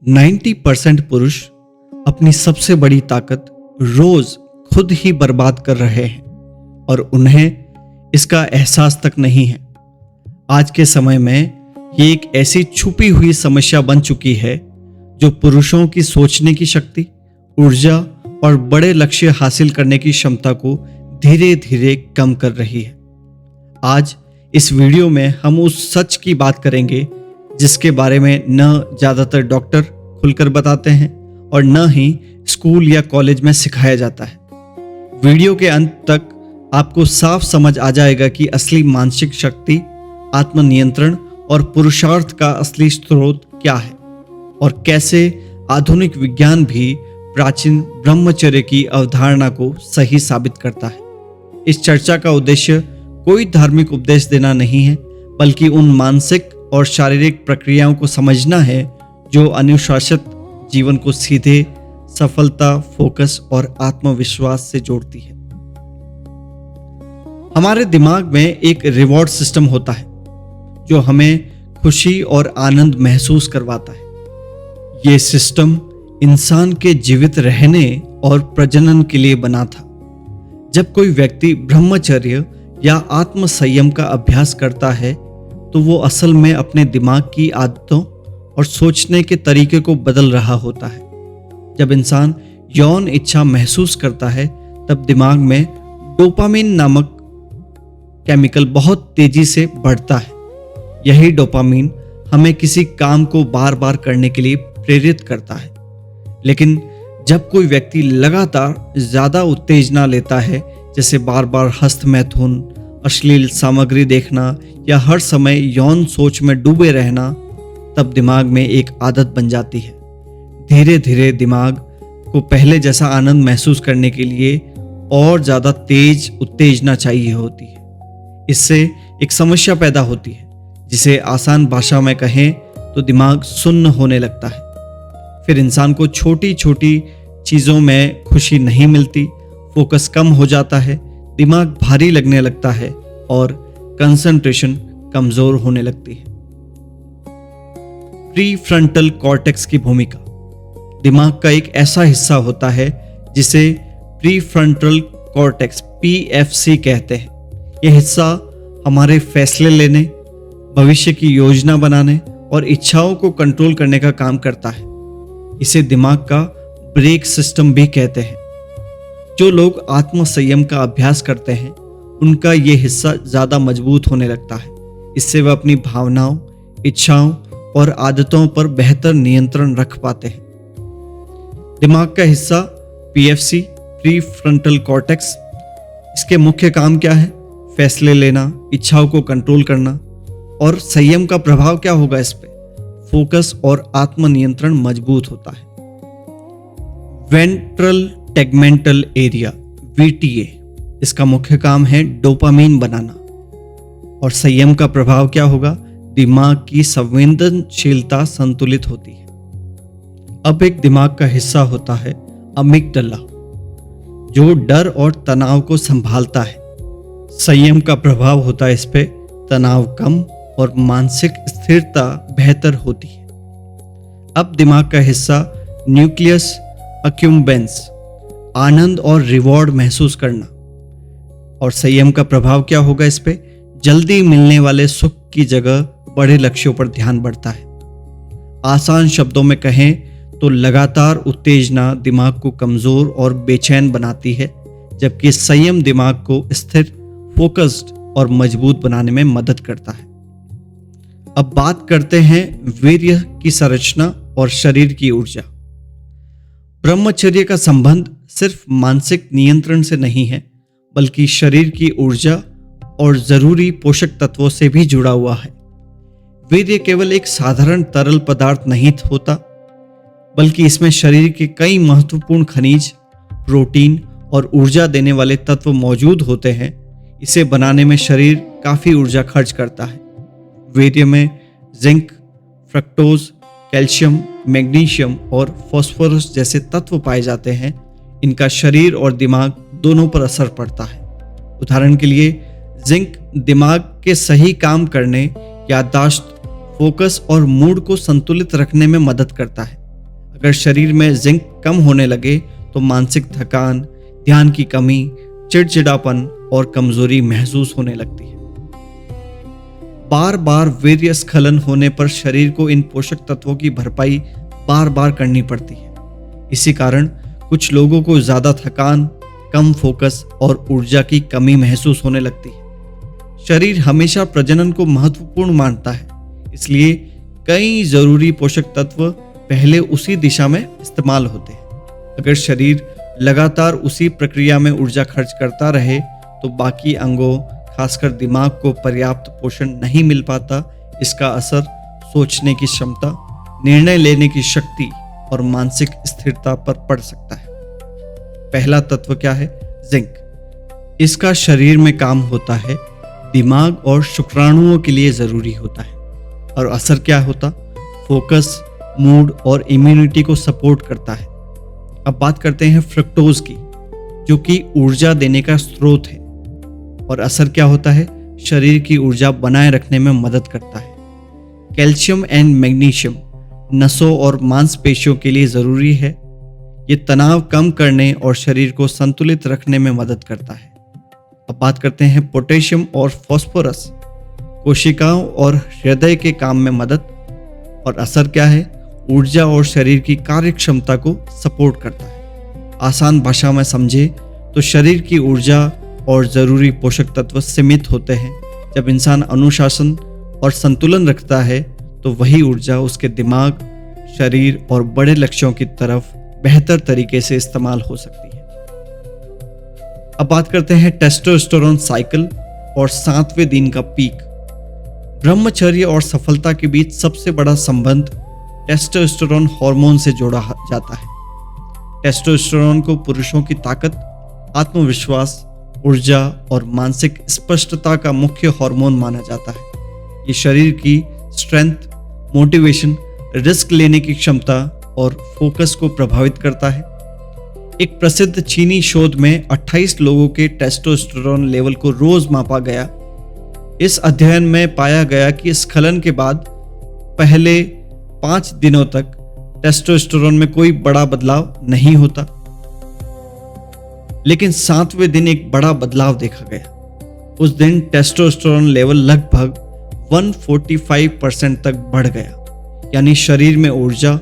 90% पुरुष अपनी सबसे बड़ी ताकत रोज खुद ही बर्बाद कर रहे हैं और उन्हें इसका एहसास तक नहीं है। आज के समय में ये एक ऐसी छुपी हुई समस्या बन चुकी है जो पुरुषों की सोचने की शक्ति, ऊर्जा और बड़े लक्ष्य हासिल करने की क्षमता को धीरे धीरे कम कर रही है। आज इस वीडियो में हम उस सच की बात करेंगे जिसके बारे में न ज़्यादातर डॉक्टर खुलकर बताते हैं और न ही स्कूल या कॉलेज में सिखाया जाता है। वीडियो के अंत तक आपको साफ समझ आ जाएगा कि असली मानसिक शक्ति, आत्मनियंत्रण और पुरुषार्थ का असली स्रोत क्या है और कैसे आधुनिक विज्ञान भी प्राचीन ब्रह्मचर्य की अवधारणा को सही साबित करता है। इस चर्चा का उद्देश्य कोई धार्मिक उपदेश देना नहीं है, बल्कि उन मानसिक और शारीरिक प्रक्रियाओं को समझना है जो अनुशासित जीवन को सीधे सफलता, फोकस और आत्मविश्वास से जोड़ती है। हमारे दिमाग में एक रिवॉर्ड सिस्टम होता है जो हमें खुशी और आनंद महसूस करवाता है। यह सिस्टम इंसान के जीवित रहने और प्रजनन के लिए बना था। जब कोई व्यक्ति ब्रह्मचर्य या आत्म संयम का अभ्यास करता है तो वो असल में अपने दिमाग की आदतों और सोचने के तरीके को बदल रहा होता है। जब इंसान यौन इच्छा महसूस करता है तब दिमाग में डोपामिन नामक केमिकल बहुत तेजी से बढ़ता है। यही डोपामिन हमें किसी काम को बार बार करने के लिए प्रेरित करता है। लेकिन जब कोई व्यक्ति लगातार ज्यादा उत्तेजना लेता है, जैसे बार बार हस्त मैथुन, अश्लील सामग्री देखना या हर समय यौन सोच में डूबे रहना, तब दिमाग में एक आदत बन जाती है। धीरे धीरे दिमाग को पहले जैसा आनंद महसूस करने के लिए और ज्यादा तेज उत्तेजना चाहिए होती है। इससे एक समस्या पैदा होती है जिसे आसान भाषा में कहें तो दिमाग सुन्न होने लगता है। फिर इंसान को छोटी छोटी चीजों में खुशी नहीं मिलती, फोकस कम हो जाता है, दिमाग भारी लगने लगता है और कंसंट्रेशन कमजोर होने लगती है। प्रीफ्रंटल कॉर्टेक्स की भूमिका। दिमाग का एक ऐसा हिस्सा होता है जिसे प्रीफ्रंटल कॉर्टेक्स PFC कहते हैं। यह हिस्सा हमारे फैसले लेने, भविष्य की योजना बनाने और इच्छाओं को कंट्रोल करने का काम करता है। इसे दिमाग का ब्रेक सिस्टम भी कहते हैं। जो लोग आत्म संयम का अभ्यास करते हैं उनका यह हिस्सा ज्यादा मजबूत होने लगता है। इससे वह अपनी भावनाओं, इच्छाओं और आदतों पर बेहतर नियंत्रण रख पाते हैं। दिमाग का हिस्सा PFC, प्रीफ्रंटल कॉर्टेक्स, इसके मुख्य काम क्या है? फैसले लेना, इच्छाओं को कंट्रोल करना। और संयम का प्रभाव क्या होगा इस पे? फोकस और आत्मनियंत्रण मजबूत होता है। वेंट्रल टेगमेंटल एरिया, VTA, इसका मुख्य काम है डोपामीन बनाना। और संयम का प्रभाव क्या होगा? दिमाग की संवेदनशीलता संतुलित होती है। अब एक दिमाग का हिस्सा होता है अमिगडाला, जो डर और तनाव को संभालता है। संयम का प्रभाव होता है इस पे, तनाव कम और मानसिक स्थिरता बेहतर होती है। अब दिमाग का हिस्सा न्यूक्लियस अक्यूम्बेंस, आनंद और रिवॉर्ड महसूस करना। और संयम का प्रभाव क्या होगा इस पे? जल्दी मिलने वाले सुख की जगह बड़े लक्ष्यों पर ध्यान बढ़ता है। आसान शब्दों में कहें तो लगातार उत्तेजना दिमाग को कमजोर और बेचैन बनाती है, जबकि संयम दिमाग को स्थिर, फोकस्ड और मजबूत बनाने में मदद करता है। अब बात करते हैं वीर्य की संरचना और शरीर की ऊर्जा। ब्रह्मचर्य का संबंध सिर्फ मानसिक नियंत्रण से नहीं है, बल्कि शरीर की ऊर्जा और जरूरी पोषक तत्वों से भी जुड़ा हुआ है। वीर्य केवल एक साधारण तरल पदार्थ नहीं होता, बल्कि इसमें शरीर के कई महत्वपूर्ण खनिज, प्रोटीन और ऊर्जा देने वाले तत्व मौजूद होते हैं। इसे बनाने में शरीर काफी ऊर्जा खर्च करता है। वीर्य में जिंक, फ्रक्टोज, कैल्शियम, मैग्नीशियम और फास्फोरस जैसे तत्व पाए जाते हैं। इनका शरीर और दिमाग दोनों पर असर पड़ता है। उदाहरण के लिए जिंक दिमाग के सही काम करने, याददाश्त, फोकस और मूड को संतुलित रखने में मदद करता है, अगर शरीर में जिंक कम होने लगे तो मानसिक थकान, ध्यान की कमी, चिड़चिड़ापन और कमजोरी महसूस होने लगती है। बार बार वीर्य स्खलन होने पर शरीर को इन पोषक तत्वों की भरपाई बार बार करनी पड़ती है। इसी कारण कुछ लोगों को ज्यादा थकान, कम फोकस और ऊर्जा की कमी महसूस होने लगती है। शरीर हमेशा प्रजनन को महत्वपूर्ण मानता है, इसलिए कई जरूरी पोषक तत्व पहले उसी दिशा में इस्तेमाल होते हैं। अगर शरीर लगातार उसी प्रक्रिया में ऊर्जा खर्च करता रहे तो बाकी अंगों, खासकर दिमाग को पर्याप्त पोषण नहीं मिल पाता। इसका असर सोचने की क्षमता, निर्णय लेने की शक्ति और मानसिक स्थिरता पर पड़ सकता है। पहला तत्व क्या है? जिंक। इसका शरीर में काम होता है, दिमाग और शुक्राणुओं के लिए जरूरी होता है। और असर क्या होता? फोकस, मूड और इम्यूनिटी को सपोर्ट करता है। अब बात करते हैं फ्रक्टोज की, जो कि ऊर्जा देने का स्रोत है। और असर क्या होता है? शरीर की ऊर्जा बनाए रखने में मदद करता है। कैल्शियम एंड मैग्नीशियम नसों और मांसपेशियों के लिए जरूरी है। ये तनाव कम करने और शरीर को संतुलित रखने में मदद करता है। अब बात करते हैं पोटेशियम और फास्फोरस, कोशिकाओं और हृदय के काम में मदद। और असर क्या है? ऊर्जा और शरीर की कार्य क्षमता को सपोर्ट करता है। आसान भाषा में समझे तो शरीर की ऊर्जा और जरूरी पोषक तत्व सीमित होते हैं। जब इंसान अनुशासन और संतुलन रखता है तो वही ऊर्जा उसके दिमाग, शरीर और बड़े लक्ष्यों की तरफ बेहतर तरीके से इस्तेमाल हो सकती है। अब बात करते हैं टेस्टोस्टेरोन साइकिल और 7वें दिन का पीक। ब्रह्मचर्य और सफलता के बीच सबसे बड़ा संबंध टेस्टोस्टेरोन हार्मोन से जोड़ा जाता है। टेस्टोस्टेरोन को पुरुषों की ताकत, आत्मविश्वास, ऊर्जा और मानसिक स्पष्टता का मुख्य हार्मोन माना जाता है। ये शरीर की स्ट्रेंथ, मोटिवेशन, रिस्क लेने की क्षमता और फोकस को प्रभावित करता है। एक प्रसिद्ध चीनी शोध में 28 लोगों के टेस्टोस्टेरोन लेवल को रोज मापा गया। इस अध्ययन में पाया गया कि स्खलन के बाद पहले 5 दिनों तक टेस्टोस्टेरोन में कोई बड़ा बदलाव नहीं होता, लेकिन 7वें दिन एक बड़ा बदलाव देखा गया। उस दिन टेस्टोस्टेरोन लेवल लगभग 145% तक बढ़ गया। यानी शरीर में ऊर्जा,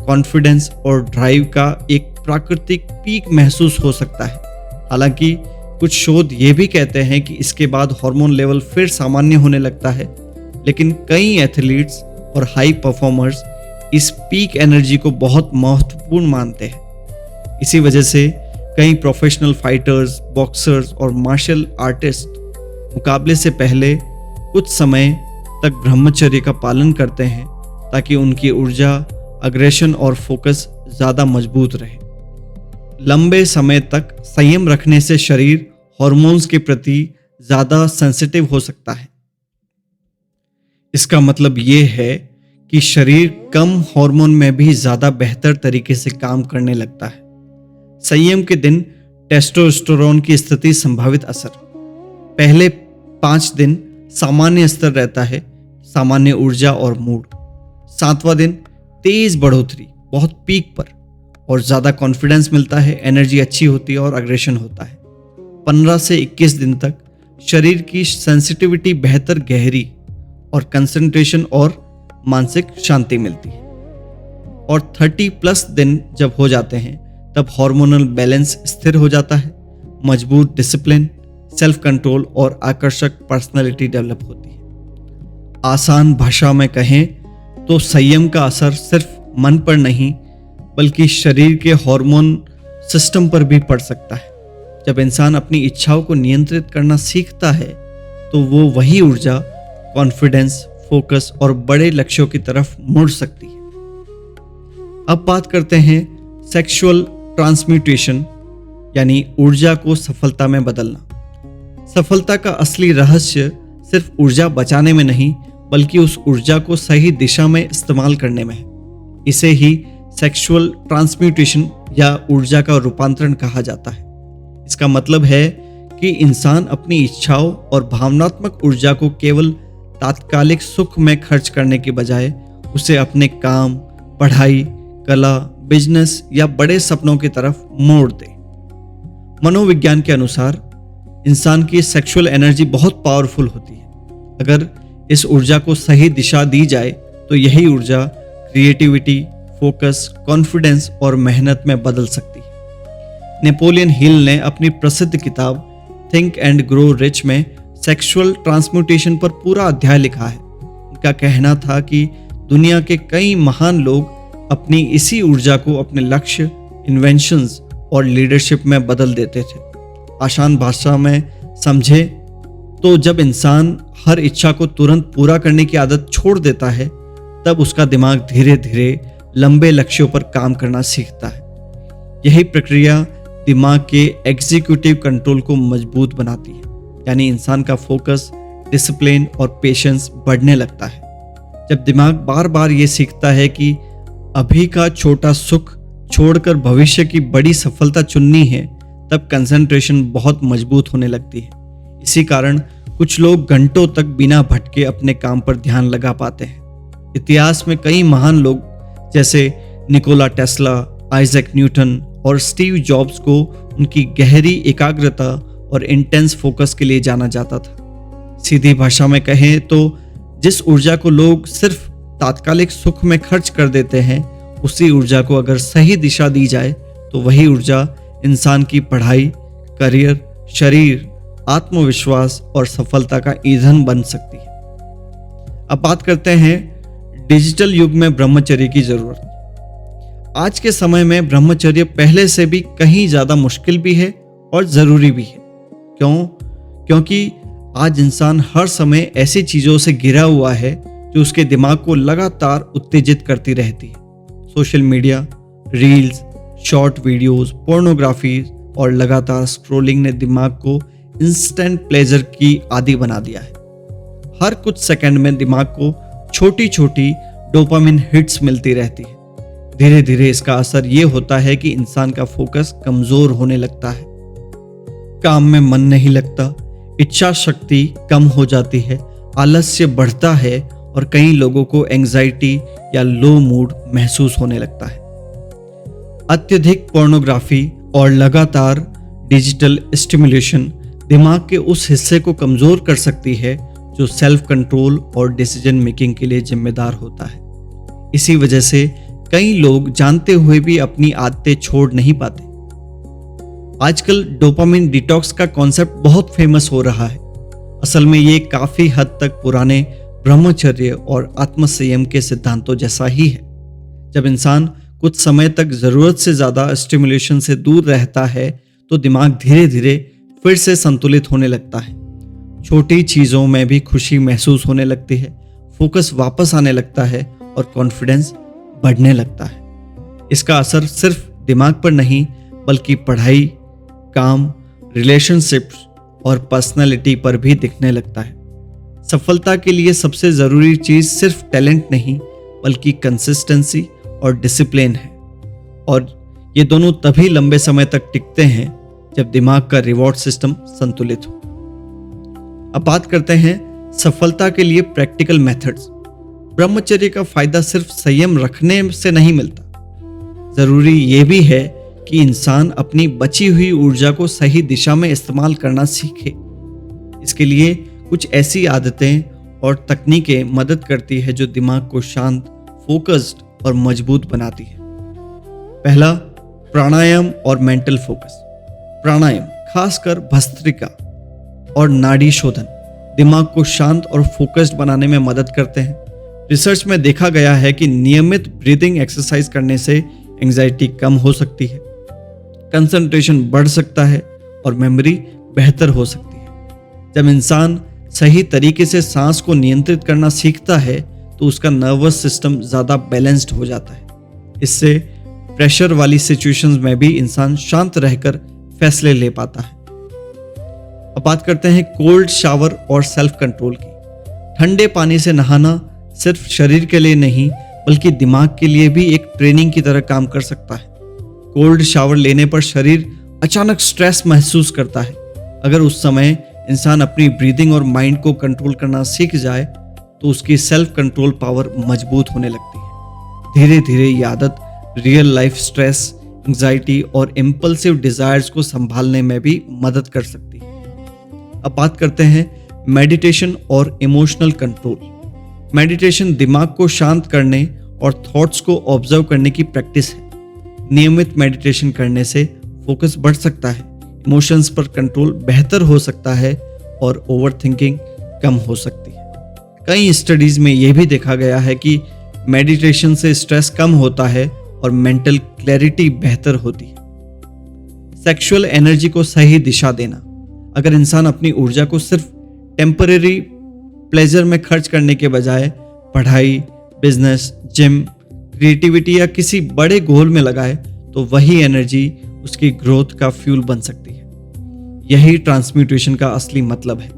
कॉन्फिडेंस और ड्राइव का एक प्राकृतिक पीक महसूस हो सकता है। हालांकि कुछ शोध ये भी कहते हैं कि इसके बाद हार्मोन लेवल फिर सामान्य होने लगता है, लेकिन कई एथलीट्स और हाई परफॉर्मर्स इस पीक एनर्जी को बहुत महत्वपूर्ण मानते हैं। इसी वजह से कई प्रोफेशनल फाइटर्स, बॉक्सर्स और मार्शल आर्टिस्ट मुकाबले से पहले कुछ समय तक ब्रह्मचर्य का पालन करते हैं ताकि उनकी ऊर्जा, अग्रेशन और फोकस ज़्यादा मजबूत रहे। लंबे समय तक संयम रखने से शरीर हार्मोन्स के प्रति ज़्यादा सेंसिटिव हो सकता है। इसका मतलब ये है कि शरीर कम हार्मोन में भी ज़्यादा बेहतर तरीके से काम करने लगता है। संयम के दिन टेस्टोस्टेरोन की स्थिति संभावित असर। पहले 5 दिन सामान्य स्तर रहता है, सामान्य ऊर्जा और मूड। 7वां दिन तेज बढ़ोतरी, बहुत पीक पर, और ज़्यादा कॉन्फिडेंस मिलता है, एनर्जी अच्छी होती है और अग्रेशन होता है। 15 से 21 दिन तक शरीर की सेंसिटिविटी बेहतर, गहरी और कंसंट्रेशन और मानसिक शांति मिलती है। और 30+ दिन जब हो जाते हैं तब हार्मोनल बैलेंस स्थिर हो जाता है, मजबूत डिसिप्लिन, सेल्फ कंट्रोल और आकर्षक पर्सनालिटी डेवलप होती है। आसान भाषा में कहें तो संयम का असर सिर्फ मन पर नहीं बल्कि शरीर के हार्मोन सिस्टम पर भी पड़ सकता है। जब इंसान अपनी इच्छाओं को नियंत्रित करना सीखता है तो वो वही ऊर्जा, कॉन्फिडेंस, फोकस और बड़े लक्ष्यों की तरफ मुड़ सकती है। अब बात करते हैं सेक्सुअल ट्रांसम्यूटेशन, यानी ऊर्जा को सफलता में बदलना। सफलता का असली रहस्य सिर्फ ऊर्जा बचाने में नहीं बल्कि उस ऊर्जा को सही दिशा में इस्तेमाल करने में है। इसे ही सेक्सुअल ट्रांसम्यूटेशन या ऊर्जा का रूपांतरण कहा जाता है। इसका मतलब है कि इंसान अपनी इच्छाओं और भावनात्मक ऊर्जा को केवल तात्कालिक सुख में खर्च करने के बजाय उसे अपने काम, पढ़ाई, कला, बिजनेस या बड़े सपनों की तरफ मोड़ दे। मनोविज्ञान के अनुसार इंसान की सेक्सुअल एनर्जी बहुत पावरफुल होती है। अगर इस ऊर्जा को सही दिशा दी जाए तो यही ऊर्जा क्रिएटिविटी, फोकस, कॉन्फिडेंस और मेहनत में बदल सकती है। नेपोलियन हिल ने अपनी प्रसिद्ध किताब थिंक एंड ग्रो रिच में सेक्सुअल ट्रांसम्यूटेशन पर पूरा अध्याय लिखा है। उनका कहना था कि दुनिया के कई महान लोग अपनी इसी ऊर्जा को अपने लक्ष्य, इन्वेंशंस और लीडरशिप में बदल देते थे। आसान भाषा में समझे तो जब इंसान हर इच्छा को तुरंत पूरा करने की आदत छोड़ देता है तब उसका दिमाग धीरे धीरे लंबे लक्ष्यों पर काम करना सीखता है। यही प्रक्रिया दिमाग के एग्जीक्यूटिव कंट्रोल को मजबूत बनाती है, यानी इंसान का फोकस, डिसिप्लिन और पेशेंस बढ़ने लगता है। जब दिमाग बार बार ये सीखता है कि अभी का छोटा सुख छोड़कर भविष्य की बड़ी सफलता चुननी है, तब कंसंट्रेशन बहुत मजबूत होने लगती है। इसी कारण कुछ लोग घंटों तक बिना भटके अपने काम पर ध्यान लगा पाते हैं। इतिहास में कई महान लोग जैसे निकोला टेस्ला, आइजैक न्यूटन और स्टीव जॉब्स को उनकी गहरी एकाग्रता और इंटेंस फोकस के लिए जाना जाता था। सीधी भाषा में कहें तो जिस ऊर्जा को लोग सिर्फ तात्कालिक सुख में खर्च कर देते हैं, उसी ऊर्जा को अगर सही दिशा दी जाए तो वही ऊर्जा इंसान की पढ़ाई, करियर, शरीर, आत्मविश्वास और सफलता का ईंधन बन सकती है। अब बात करते हैं डिजिटल युग में ब्रह्मचर्य की जरूरत। आज के समय में ब्रह्मचर्य पहले से भी कहीं ज्यादा मुश्किल भी है और जरूरी भी है। क्यों? क्योंकि आज इंसान हर समय ऐसी चीजों से घिरा हुआ है जो उसके दिमाग को लगातार उत्तेजित करती रहती है। Social media, reels, short videos, pornography और लगातार स्क्रोलिंग ने दिमाग को इंस्टेंट प्लेजर की आदी बना दिया है। हर कुछ सेकंड में दिमाग को छोटी छोटी डोपामिन हिट्स मिलती रहती है। धीरे धीरे इसका असर ये होता है कि इंसान का फोकस कमजोर होने लगता है, काम में मन नहीं लगता, इच्छा शक्ति कम हो जाती है, आलस्य बढ़ता है और कई लोगों को एंजाइटी या लो मूड महसूस होने लगता है। अत्यधिक पोर्नोग्राफी और लगातार डिजिटल स्टिमुलेशन दिमाग के उस हिस्से को कमजोर कर सकती है जो सेल्फ कंट्रोल और डिसीजन मेकिंग के लिए जिम्मेदार होता है। इसी वजह से कई लोग जानते हुए भी अपनी आदतें छोड़ नहीं पाते। आजकल डोपामिन डिटॉक्स का कॉन्सेप्ट बहुत फेमस हो रहा है। असल में ये काफी हद तक पुराने ब्रह्मचर्य और आत्मसंयम के सिद्धांतों जैसा ही है। जब इंसान कुछ समय तक जरूरत से ज्यादा स्टिमुलेशन से दूर रहता है तो दिमाग धीरे धीरे फिर से संतुलित होने लगता है। छोटी चीजों में भी खुशी महसूस होने लगती है, फोकस वापस आने लगता है और कॉन्फिडेंस बढ़ने लगता है। इसका असर सिर्फ दिमाग पर नहीं बल्कि पढ़ाई, काम, रिलेशनशिप्स और पर्सनालिटी पर भी दिखने लगता है। सफलता के लिए सबसे जरूरी चीज सिर्फ टैलेंट नहीं बल्कि कंसिस्टेंसी और डिसिप्लिन है, और ये दोनों तभी लंबे समय तक टिकते हैं जब दिमाग का रिवॉर्ड सिस्टम संतुलित हो। अब बात करते हैं सफलता के लिए प्रैक्टिकल मेथड्स। ब्रह्मचर्य का फायदा सिर्फ संयम रखने से नहीं मिलता, जरूरी ये भी है कि इंसान अपनी बची हुई ऊर्जा को सही दिशा में इस्तेमाल करना सीखे। इसके लिए कुछ ऐसी आदतें और तकनीकें मदद करती है जो दिमाग को शांत, फोकस्ड और मजबूत बनाती है। पहला, प्राणायाम और मेंटल फोकस। प्राणायाम, खासकर भस्त्रिका और नाड़ी शोधन, दिमाग को शांत और फोकस्ड बनाने में मदद करते हैं। रिसर्च में देखा गया है कि नियमित ब्रीदिंग एक्सरसाइज करने से एंजाइटी कम हो सकती है, कंसंट्रेशन बढ़ सकता है और मेमोरी बेहतर हो सकती है। जब इंसान सही तरीके से सांस को नियंत्रित करना सीखता है तो उसका नर्वस सिस्टम ज़्यादा बैलेंस्ड हो जाता है। इससे प्रेशर वाली सिचुएशंस में भी इंसान शांत रहकर फैसले ले पाता है। अब बात करते हैं कोल्ड शावर और सेल्फ कंट्रोल की। ठंडे पानी से नहाना सिर्फ शरीर के लिए नहीं बल्कि दिमाग के लिए भी एक ट्रेनिंग की तरह काम कर सकता है। कोल्ड शावर लेने पर शरीर अचानक स्ट्रेस महसूस करता है। अगर उस समय इंसान अपनी ब्रीदिंग और माइंड को कंट्रोल करना सीख जाए तो उसकी सेल्फ कंट्रोल पावर मजबूत होने लगती है। धीरे धीरे ये आदत रियल लाइफ स्ट्रेस, एंग्जाइटी और इम्पल्सिव डिजायर्स को संभालने में भी मदद कर सकती है। अब बात करते हैं मेडिटेशन और इमोशनल कंट्रोल। मेडिटेशन दिमाग को शांत करने और थॉट्स को ऑब्जर्व करने की प्रैक्टिस है। नियमित मेडिटेशन करने से फोकस बढ़ सकता है, इमोशंस पर कंट्रोल बेहतर हो सकता है और ओवरथिंकिंग कम हो सकती है। कई स्टडीज में यह भी देखा गया है कि मेडिटेशन से स्ट्रेस कम होता है और मेंटल क्लैरिटी बेहतर होती है। सेक्सुअल एनर्जी को सही दिशा देना। अगर इंसान अपनी ऊर्जा को सिर्फ टेम्परेरी प्लेजर में खर्च करने के बजाय पढ़ाई, बिजनेस, जिम, क्रिएटिविटी या किसी बड़े गोल में लगाए तो वही एनर्जी उसकी ग्रोथ का फ्यूल बन सकती है। यही ट्रांसम्यूटेशन का असली मतलब है।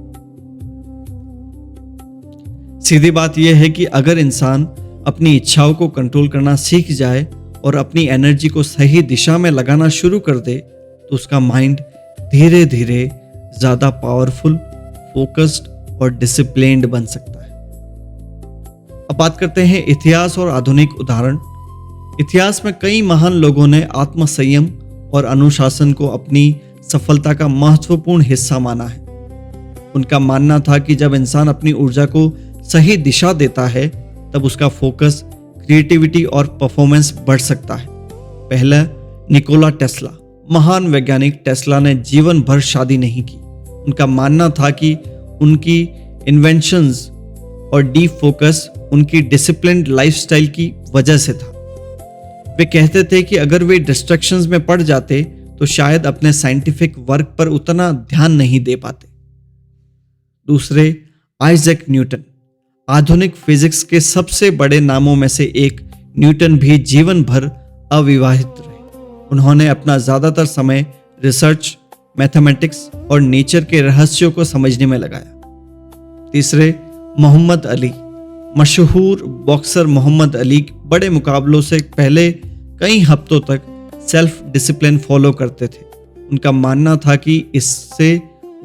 सीधी बात यह है कि अगर इंसान अपनी इच्छाओं को कंट्रोल करना सीख जाए और अपनी एनर्जी को सही दिशा में लगाना शुरू कर दे तो उसका माइंड धीरे धीरे ज्यादा पावरफुल, फोकस्ड और डिसिप्लिन्ड बन सकता है। अब बात करते हैं इतिहास और आधुनिक उदाहरण। इतिहास में कई महान लोगों ने आत्मसंयम और अनुशासन को अपनी सफलता का महत्वपूर्ण हिस्सा माना है। उनका मानना था कि जब इंसान अपनी ऊर्जा को सही दिशा देता है तब उसका फोकस, क्रिएटिविटी और परफॉर्मेंस बढ़ सकता है। पहला, निकोला टेस्ला। महान वैज्ञानिक टेस्ला ने जीवन भर शादी नहीं की। उनका मानना था कि उनकी इन्वेंशंस और डीप फोकस उनकी डिसिप्लिन्ड लाइफस्टाइल की वजह से था। वे कहते थे कि अगर वे डिस्ट्रैक्शंस में पड़ जाते तो शायद अपने साइंटिफिक वर्क पर उतना ध्यान नहीं दे पाते। दूसरे, आइजैक न्यूटन। आधुनिक फिजिक्स के सबसे बड़े नामों में से एक न्यूटन भी जीवन भर अविवाहित रहे। उन्होंने अपना ज्यादातर समय रिसर्च, मैथमेटिक्स और नेचर के रहस्यों को समझने में लगाया। तीसरे, मोहम्मद अली। मशहूर बॉक्सर मोहम्मद अली बड़े मुकाबलों से पहले कई हफ्तों तक सेल्फ डिसिप्लिन फॉलो करते थे। उनका मानना था कि इससे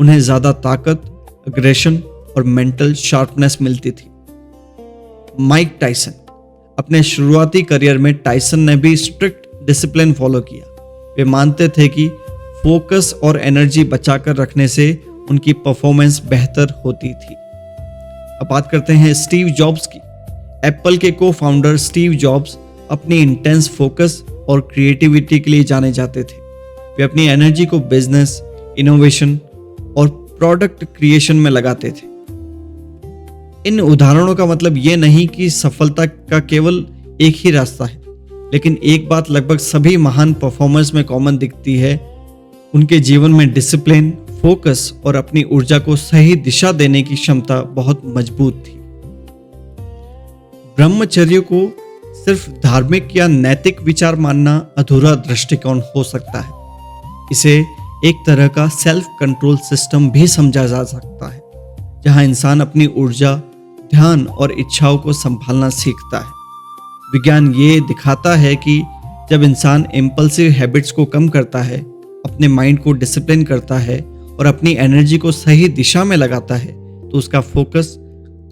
उन्हें ज्यादा ताकत, अग्रेशन और मेंटल शार्पनेस मिलती थी। Mike Tyson. अपने शुरुआती करियर में टायसन ने भी स्ट्रिक्ट डिसिप्लिन फॉलो किया। वे मानते थे कि फोकस और एनर्जी बचाकर रखने से उनकी परफॉर्मेंस बेहतर होती थी। अब बात करते हैं स्टीव जॉब्स की। एप्पल के को फाउंडर स्टीव जॉब्स अपनी इंटेंस फोकस और क्रिएटिविटी के लिए जाने जाते थे। वे अपनी एनर्जी को बिजनेस, इनोवेशन और प्रोडक्ट क्रिएशन में लगाते थे। इन उदाहरणों का मतलब ये नहीं कि सफलता का केवल एक ही रास्ता है, लेकिन एक बात लगभग सभी महान परफॉर्मर्स में कॉमन दिखती है, उनके जीवन में डिसिप्लिन, फोकस और अपनी ऊर्जा को सही दिशा देने की क्षमता बहुत मजबूत थी। ब्रह्मचर्य को सिर्फ धार्मिक या नैतिक विचार मानना अधूरा दृष्टिकोण हो सकता है। इसे एक तरह का सेल्फ कंट्रोल सिस्टम भी समझा जा सकता है, जहां इंसान अपनी ऊर्जा, ध्यान और इच्छाओं को संभालना सीखता है। विज्ञान ये दिखाता है कि जब इंसान इम्पल्सिव हैबिट्स को कम करता है, अपने माइंड को डिसिप्लिन करता है और अपनी एनर्जी को सही दिशा में लगाता है, तो उसका फोकस,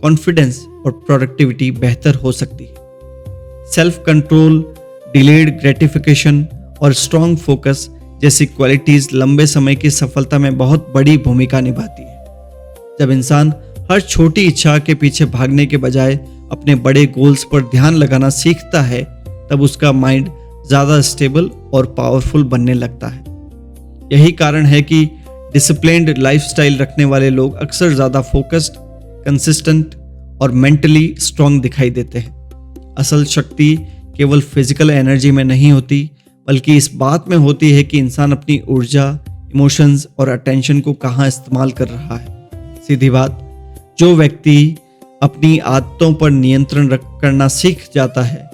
कॉन्फिडेंस और प्रोडक्टिविटी बेहतर हो सकती है। सेल्फ कंट्रोल, डिलेड ग्रेटिफिकेशन और स्ट्रॉन्ग फोकस जैसी क्वालिटीज लंबे समय की सफलता में बहुत बड़ी भूमिका निभाती है। जब इंसान हर छोटी इच्छा के पीछे भागने के बजाय अपने बड़े गोल्स पर ध्यान लगाना सीखता है, तब उसका माइंड ज्यादा स्टेबल और पावरफुल बनने लगता है। यही कारण है कि डिसिप्लिन्ड लाइफस्टाइल रखने वाले लोग अक्सर ज्यादा फोकस्ड, कंसिस्टेंट और मेंटली स्ट्रांग दिखाई देते हैं। असल शक्ति केवल फिजिकल एनर्जी में नहीं होती, बल्कि इस बात में होती है कि इंसान अपनी ऊर्जा, इमोशंस और अटेंशन को कहाँ इस्तेमाल कर रहा है। सीधी बात, जो व्यक्ति अपनी आदतों पर नियंत्रण करना सीख जाता है,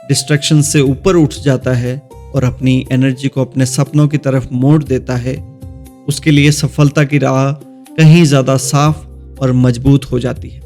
डिस्ट्रैक्शन से ऊपर उठ जाता है और अपनी एनर्जी को अपने सपनों की तरफ मोड़ देता है, उसके लिए सफलता की राह कहीं ज़्यादा साफ और मजबूत हो जाती है।